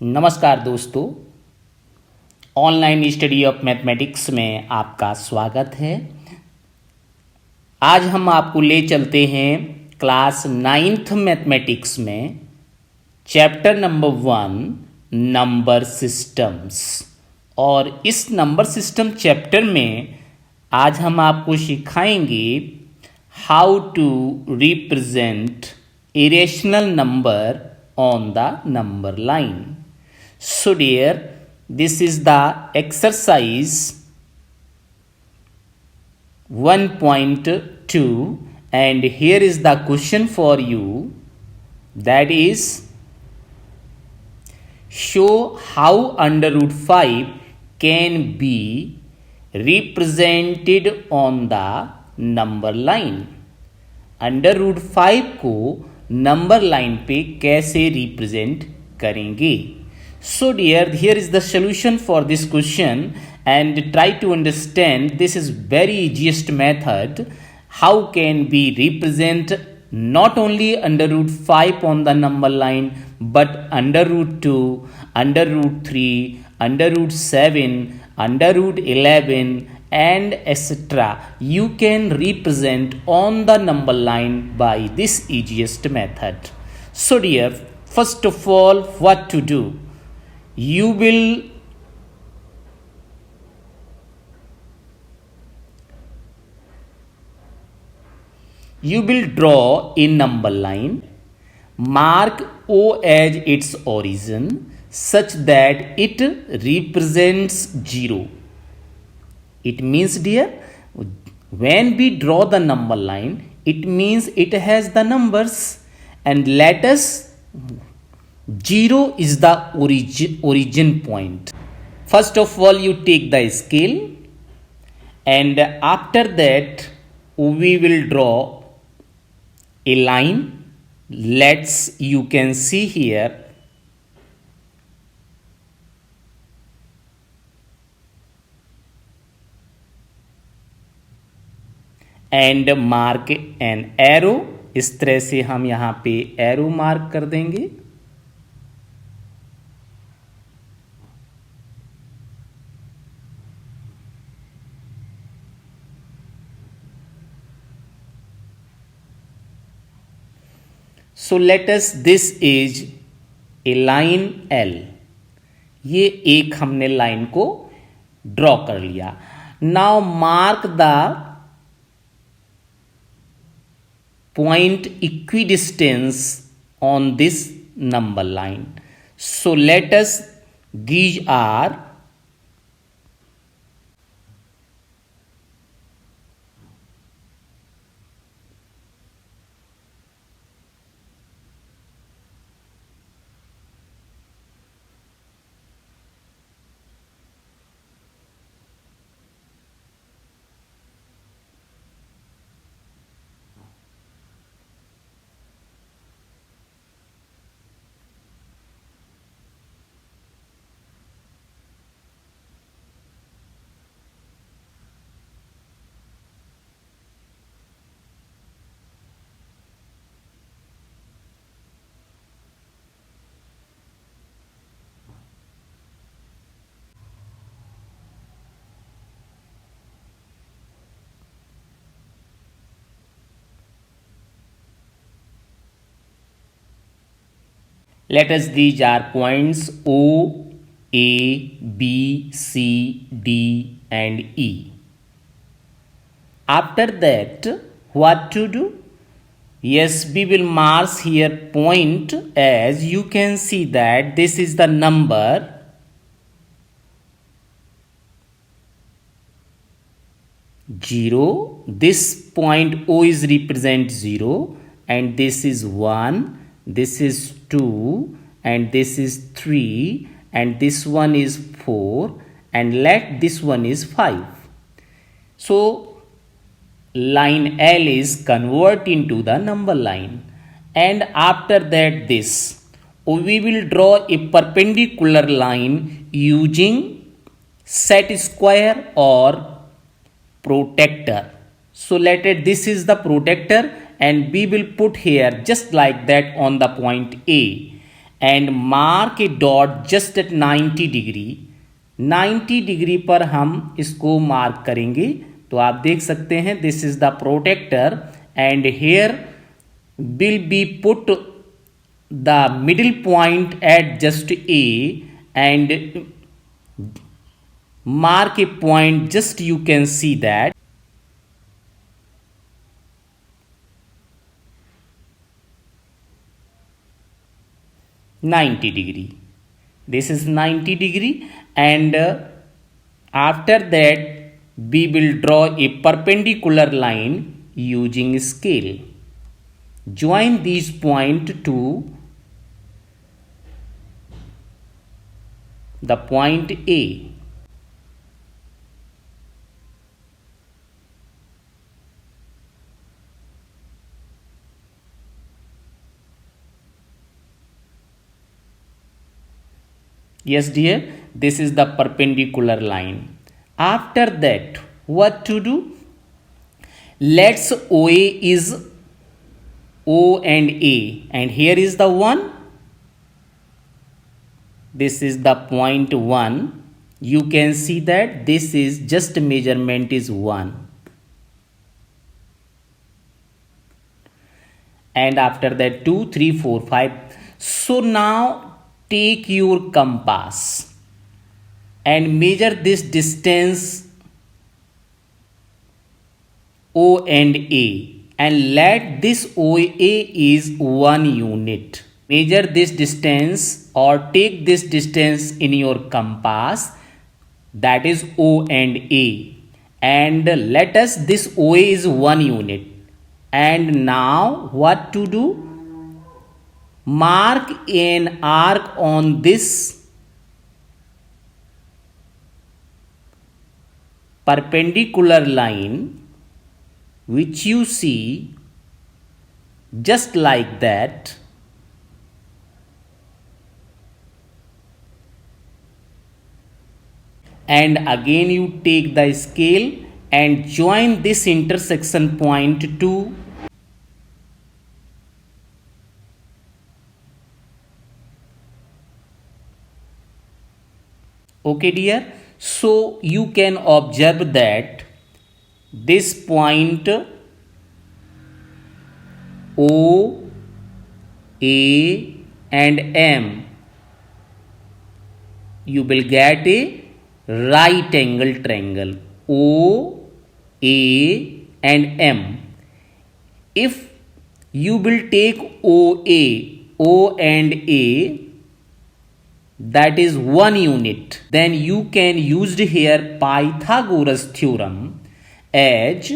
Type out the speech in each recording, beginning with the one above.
नमस्कार दोस्तों, online study of mathematics में आपका स्वागत है। आज हम आपको ले चलते हैं क्लास 9th मैथमेटिक्स में चैप्टर नंबर 1 नंबर सिस्टम्स। और इस नंबर सिस्टम चैप्टर में आज हम आपको सिखाएंगे how to represent irrational number on the number line. So dear, this is the exercise 1.2 and here is the question for you, that is, show how under root 5 can be represented on the number line। Under root 5 को number line पे कैसे represent करेंगे। So dear, here is the solution for this question and try to understand. This is very easiest method. How can we represent not only under root 5 on the number line but under root 2, under root 3, under root 7, under root 11 and etc. You can represent on the number line by this easiest method. So dear, first of all, what to do? You will draw a number line, mark O as its origin such that it represents 0. It means, dear, when we draw the number line, it means it has the numbers, and let us 0 is the origin point. First of all, you take the scale and after that we will draw a line. You can see here and mark an arrow। इस तरह से हम यहाँ पे arrow mark कर देंगे। So let us, this is a line L। ये एक हमने लाइन को ड्रॉ कर लिया। Now mark the point equidistance on this number line। So let us gauge R let us, these are points O, A, B, C, D and E. After that, what to do? Yes, we will mark here point, as you can see that this is the number 0. This point O is represent 0 and this is 1. This is 2 and this is 3 and this one is 4 and let this one is 5. So line L is convert into the number line, and after that this we will draw a perpendicular line using set square or protector. So let it, this is the protector and we will put here just like that on the point A, and mark A dot just at 90 डिग्री। 90 degree पर हम इसको mark करेंगे। तो आप देख सकते हैं this is the protractor and here will be put the middle point at just A and mark a point, just you can see that (90 degree). This is 90 degree, and after that we will draw a perpendicular line using scale. Join these point to the point A. Yes dear, this is the perpendicular line. After that, what to do? Let's OA is O and A, and here is the 1. This is the point 1. You can see that this is just measurement is 1. And after that 2, 3, 4, 5. So now take your compass and measure this distance O and A, and let this OA is 1 unit. Measure this distance or take this distance in your compass, that is O and A, and let us this OA is 1 unit. And now what to do? Mark an arc on this perpendicular line which you see just like that, and again you take the scale and join this intersection point to okay dear. So you can observe that this point O, A and M, you will get a right angle triangle O, A and M. If you will take OA, O and A, that is 1 unit, then you can use here Pythagoras theorem as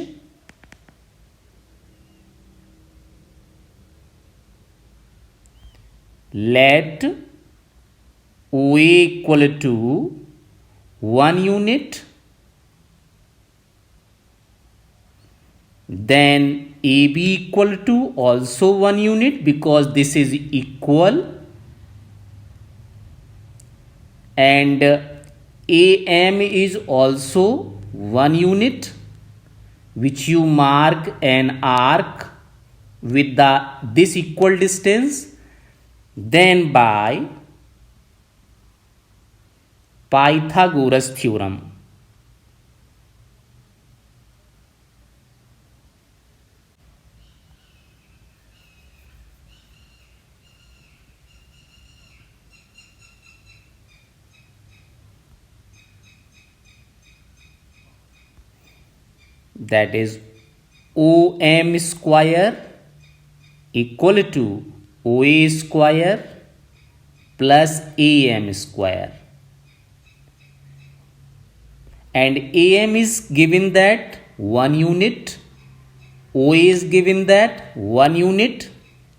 let OA equal to 1 unit, then AB equal to also 1 unit because this is equal, and AM is also 1 unit, which you mark an arc with this equal distance, then by Pythagoras theorem. That is OM square equal to OA square plus AM square, and AM is given that 1 unit, OA is given that 1 unit.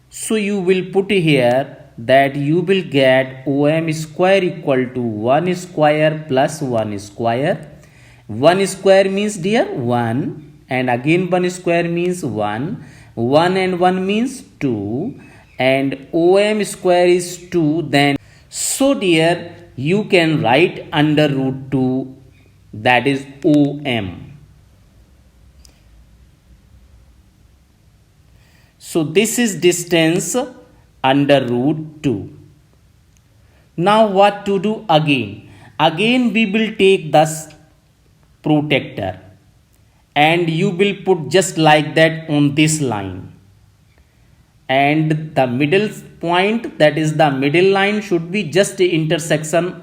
So you will put here that you will get OM square equal to 1 square plus 1 square. 1 square means dear 1, and again 1 square means 1. 1 and 1 means 2, and OM square is 2. Then so dear you can write under root 2, that is OM. So this is distance under root 2. Now what to do again? Again we will take the protector and you will put just like that on this line. And the middle point, that is the middle line, should be just the intersection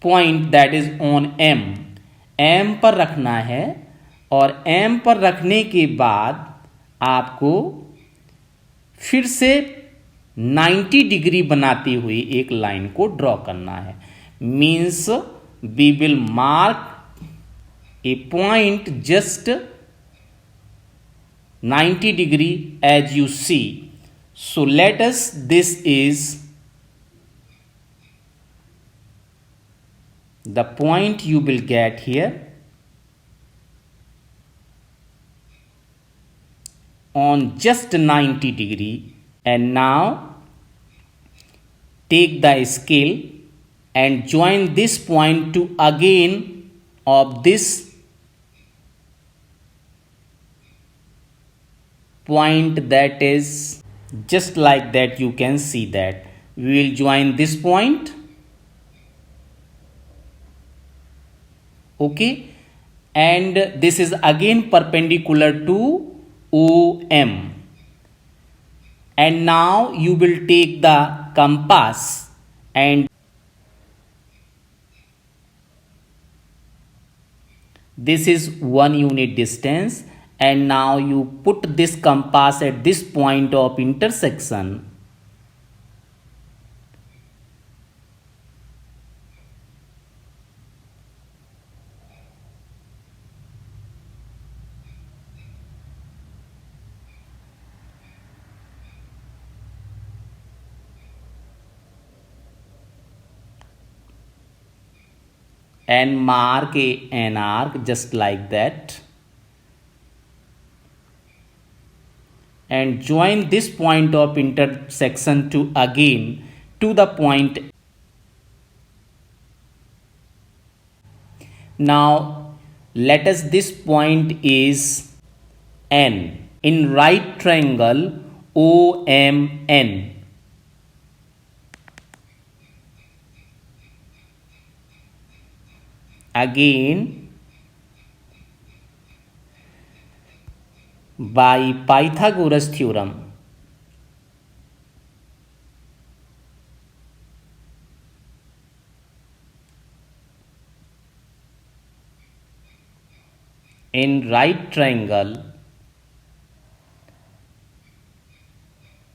point, that is on M. M पर रखना है और M पर रखने के बाद आपको फिर से 90 डिग्री बनाती हुई एक लाइन को ड्रॉ करना है. Means we will mark a point just 90 degree as you see. So let us, this is the point you will get here on just 90 degree. And now take the scale and join this point to again of this point, that is just like that. You can see that we will join this point. Okay, and this is again perpendicular to OM. And now you will take the compass and this is 1 unit distance. And now you put this compass at this point of intersection. And mark an arc just like that. And join this point of intersection to again to the point. Now let us, this point is N in right triangle OMN. Again, by Pythagoras theorem, in right triangle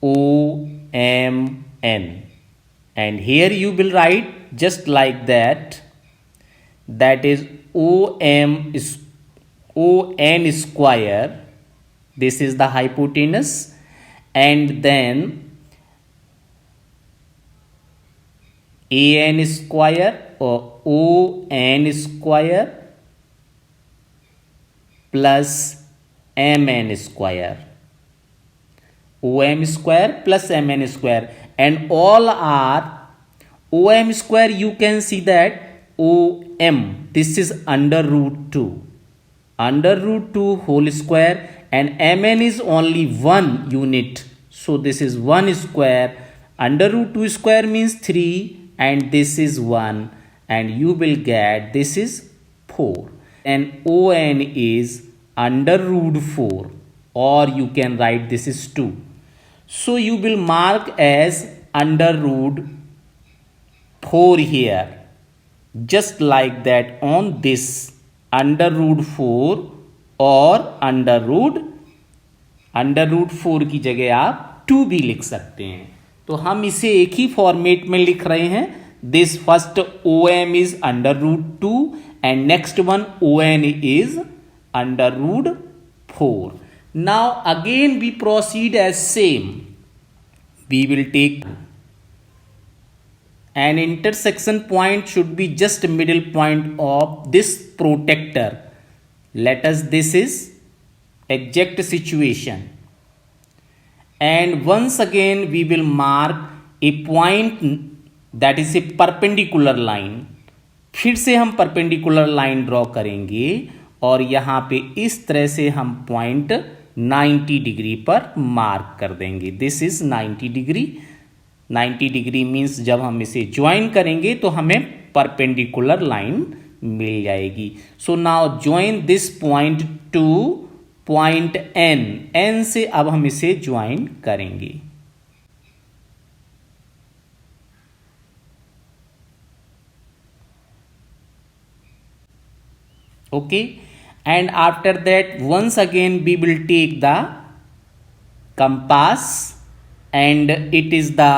OMN, and here you will write just like that, that is OM is ON square. This is the hypotenuse, and then AN square or ON square plus MN square. OM square plus MN square, and all are OM square. You can see that OM, this is under root 2. Under root 2 whole square, and Mn is only 1 unit. So this is 1 square. Under root 2 square means 3, and this is 1. And you will get this is 4. And On is under root 4. Or you can write this is 2. So you will mark as under root 4 here. Just like that on this under root 4 और under root 4 की जगह आप 2 भी लिख सकते हैं. तो हम इसे एक ही फॉर्मेट में लिख रहे हैं. This first OM is under root 2 and next one ON is under root 4. Now again we proceed as same. We will take an intersection point should be just middle point of this protector. Let us, this is exact situation, and once again we will mark a point that is a perpendicular line. फिर से हम perpendicular line draw करेंगे और यहाँ पे इस तरह से हम पॉइंट 90 डिग्री पर मार्क कर देंगे. दिस इज 90 डिग्री. 90 डिग्री मीन्स जब हम इसे ज्वाइन करेंगे तो हमें परपेंडिकुलर लाइन मिल जाएगी. So now join this point to point N. N से अब हम इसे ज्वाइन करेंगे. Okay, and after that once again we will take the compass, and it is the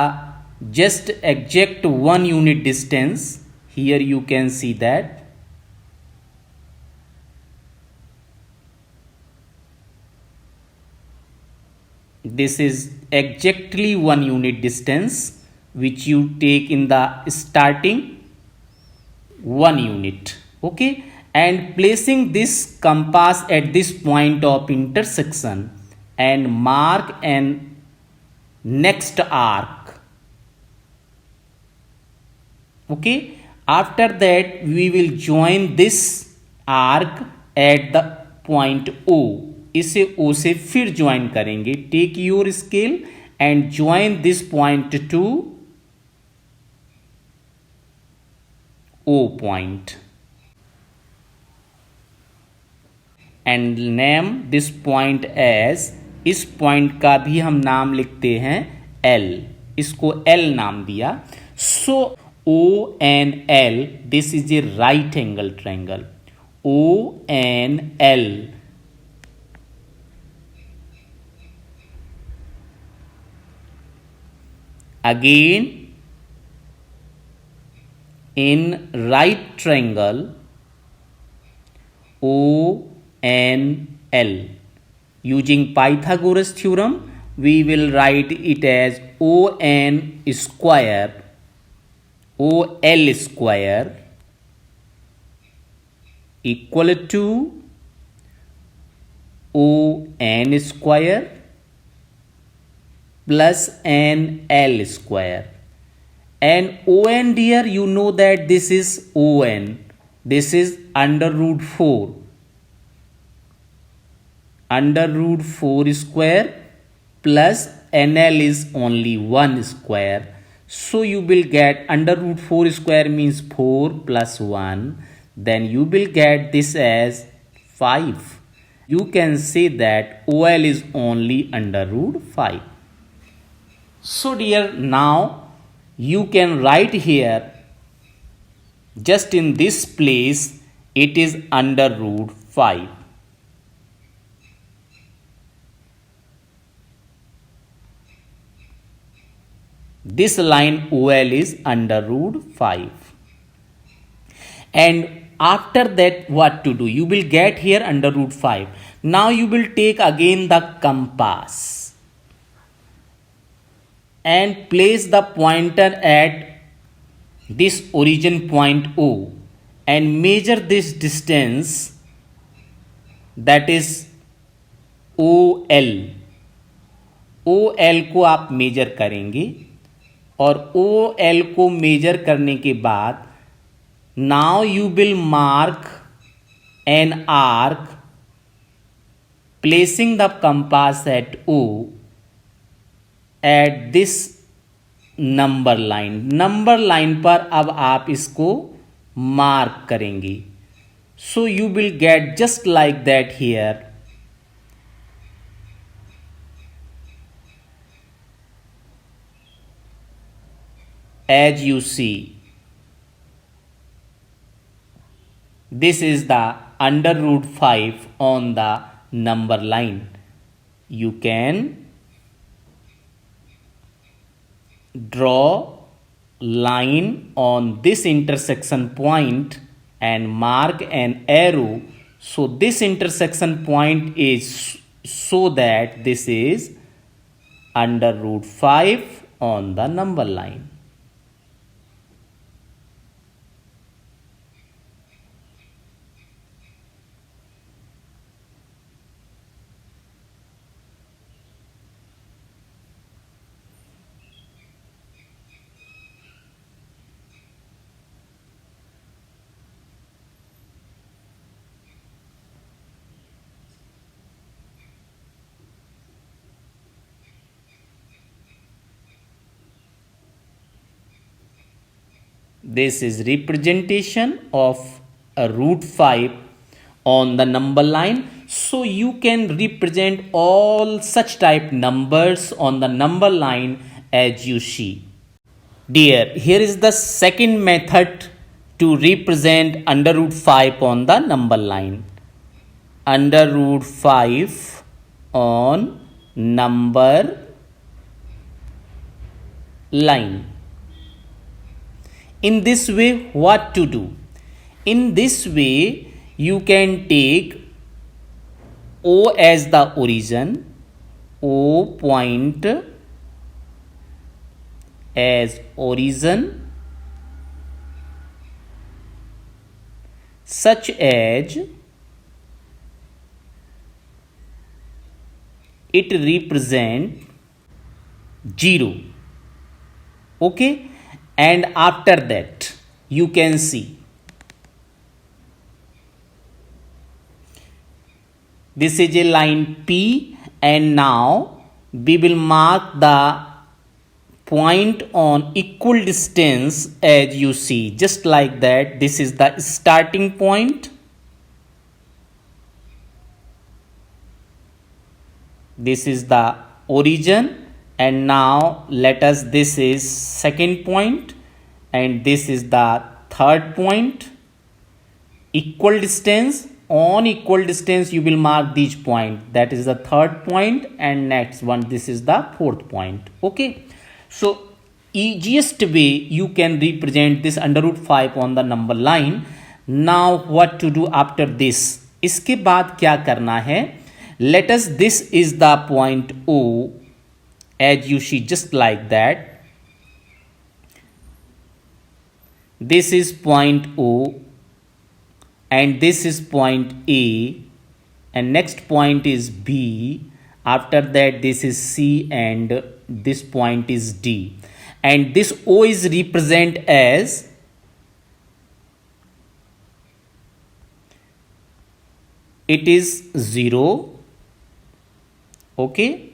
just exact 1 unit distance. Here you can see that this is exactly 1 unit distance which you take in the starting 1 unit. Okay, and placing this compass at this point of intersection and mark an next arc. Okay, after that we will join this arc at the point O. इसे O से फिर join करेंगे. Take your scale and join this point to O point and name this point as, इस point का भी हम नाम लिखते हैं L. इसको L नाम दिया. सो ONL, this is a right angle triangle. ONL again in right triangle ONL. Using Pythagoras theorem, we will write it as ON square, OL square equal to ON square plus NL square. And ON, dear, you know that this is ON. This is under root 4. Under root 4 square plus NL is only 1 square. So you will get under root 4 square means 4 plus 1. Then you will get this as 5. You can say that OL is only under root 5. So dear, now you can write here, just in this place it is under root 5. This line OL is under root 5. And after that what to do? You will get here under root 5. Now you will take again the compass and place the pointer at this origin point O and measure this distance, that is OL. OL को आप major करेंगे और OL को major करने के बाद now you will mark an arc placing the compass at O at this number line. Number line पर अब आप इसको मार्क करेंगे. So you will get just like that here. As you see, this is the under root 5 on the number line. You can draw line on this intersection point and mark an arrow. So this intersection point is so that this is under root 5 on the number line. This is representation of a root 5 on the number line. So you can represent all such type numbers on the number line as you see. Dear, here is the second method to represent under root 5 on the number line. Under root 5 on number line. In this way, what to do? In this way, you can take O as the origin, O point as origin, such as it represent 0. Okay, and after that you can see this is a line P, and now we will mark the point on equal distance as you see, just like that. This is the starting point. This is the origin, and now let us, this is second point and this is the third point. Equal distance, on equal distance you will mark these points. That is the third point, and next one, this is the fourth point. Okay, so easiest way you can represent this under root 5 on the number line. Now what to do after this? इसके बाद क्या करना है? Let us, this is the point O as you see, just like that. This is point O and this is point A, and next point is B. After that this is C and this point is D, and this O is represent as it is 0. Okay,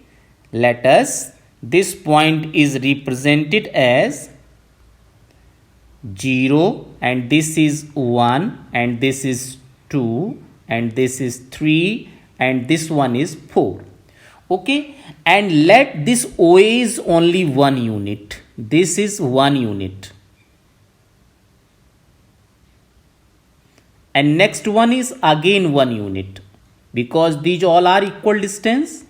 let us, this point is represented as 0, and this is 1 and this is 2 and this is 3 and this one is 4. Okay, and let this OA is only 1 unit. This is 1 unit, and next one is again 1 unit, because these all are equal distance.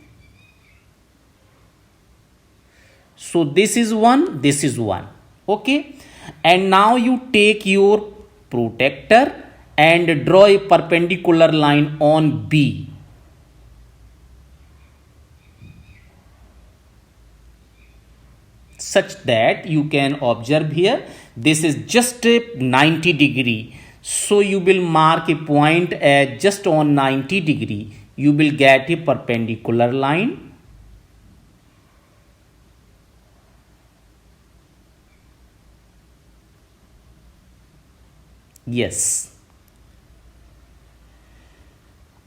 So this is 1, this is 1. Okay, and now you take your protractor and draw a perpendicular line on B. Such that you can observe here, this is just a 90 degree. So you will mark a point at just on 90 degree. You will get a perpendicular line. Yes.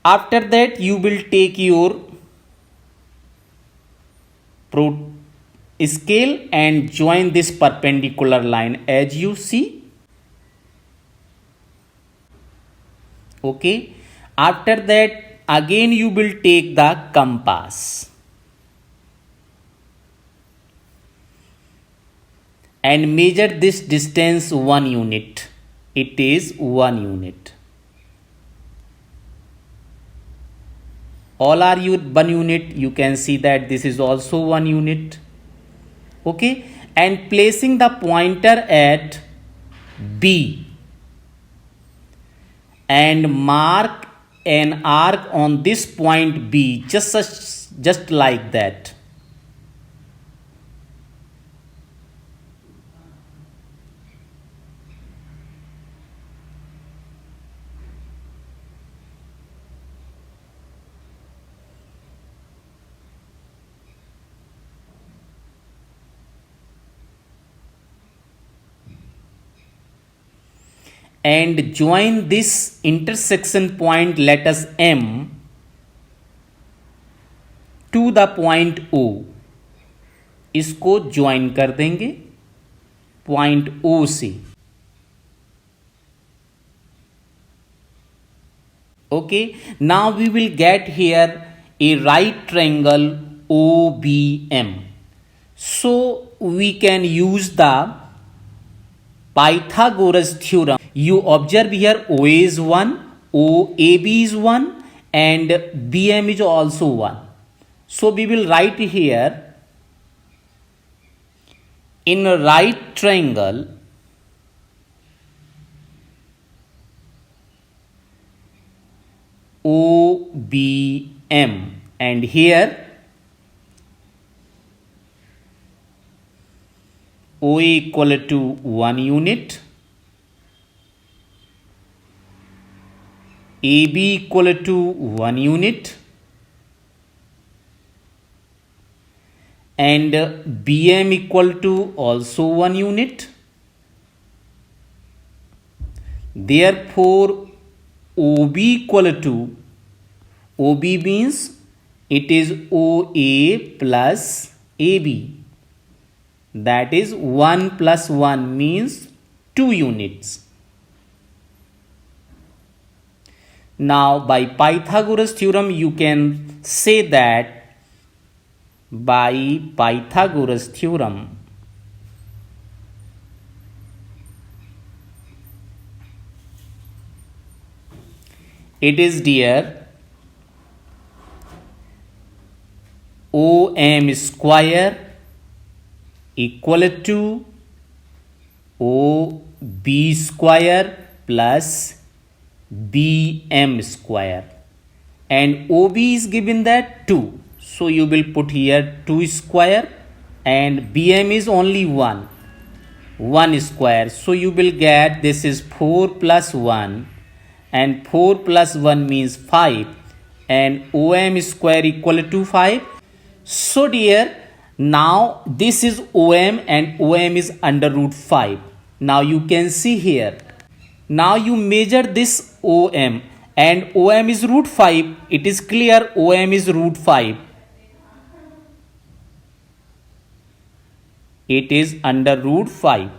After that you will take your scale and join this perpendicular line as you see. Okay, after that again you will take the compass and measure this distance 1 unit. It is 1 unit. All are 1 unit. You can see that this is also 1 unit. Okay, and placing the pointer at B and mark an arc on this point B, just like that. And join this intersection point, let us M, to the point O. इसको join कर देंगे point O से. Okay, now we will get here a right triangle OBM. So we can use the Pythagoras theorem. You observe here OA is 1, OAB is 1 and BM is also 1. So we will write here, in a right triangle OBM, and here OA equal to 1 unit, AB equal to 1 unit, and BM equal to also 1 unit. Therefore, OB equal to, OB means it is OA plus AB. That is 1 plus 1 means 2 units. Now by Pythagoras theorem you can say that, by Pythagoras theorem it is dear OM square equal to OB square plus BM square, and OB is given that 2. So you will put here 2 square, and BM is only 1 square. So you will get, this is 4 plus 1, and 4 plus 1 means 5, and OM square equal to 5. So dear, now this is OM and OM is under root 5. Now you can see here, now you measure this OM and OM is root 5. It is clear OM is root 5. It is under root 5.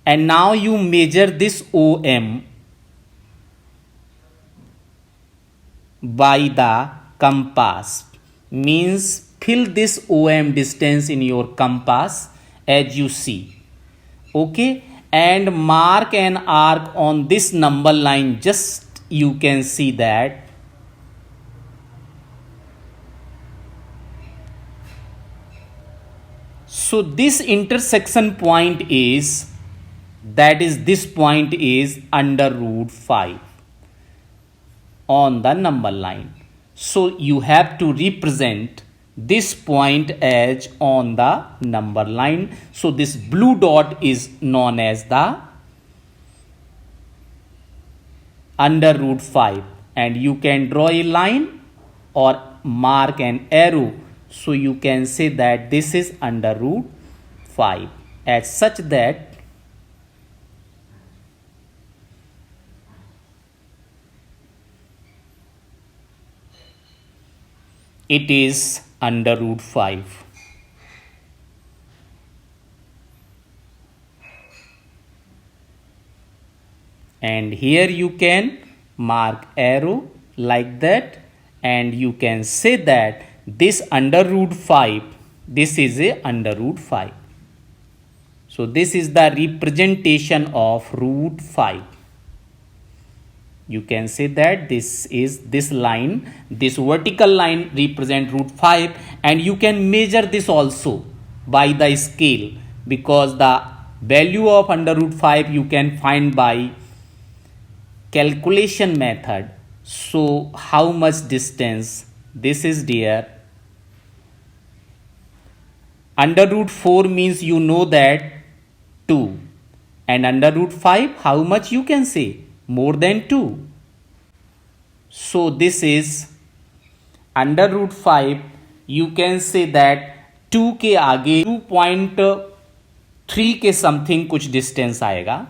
And now you measure this OM by the compass. Means fill this OM distance in your compass as you see. Okay, and mark an arc on this number line. Just you can see that. So this intersection point is, that is, this point is under root 5 on the number line. So you have to represent this point as on the number line. So this blue dot is known as the under root 5, and you can draw a line or mark an arrow. So you can say that this is under root 5 as such that it is under root 5. And here you can mark arrow like that, and you can say that this under root 5, this is a under root 5. So this is the representation of root 5. You can say that this is this line, this vertical line represent root 5, and you can measure this also by the scale, because the value of under root 5 you can find by calculation method. So how much distance? This is dear under root 4 means you know that 2, and under root 5 how much you can say? More than 2. So this is under root 5. You can say that 2 के आगे 2.3 के something कुछ distance आएगा.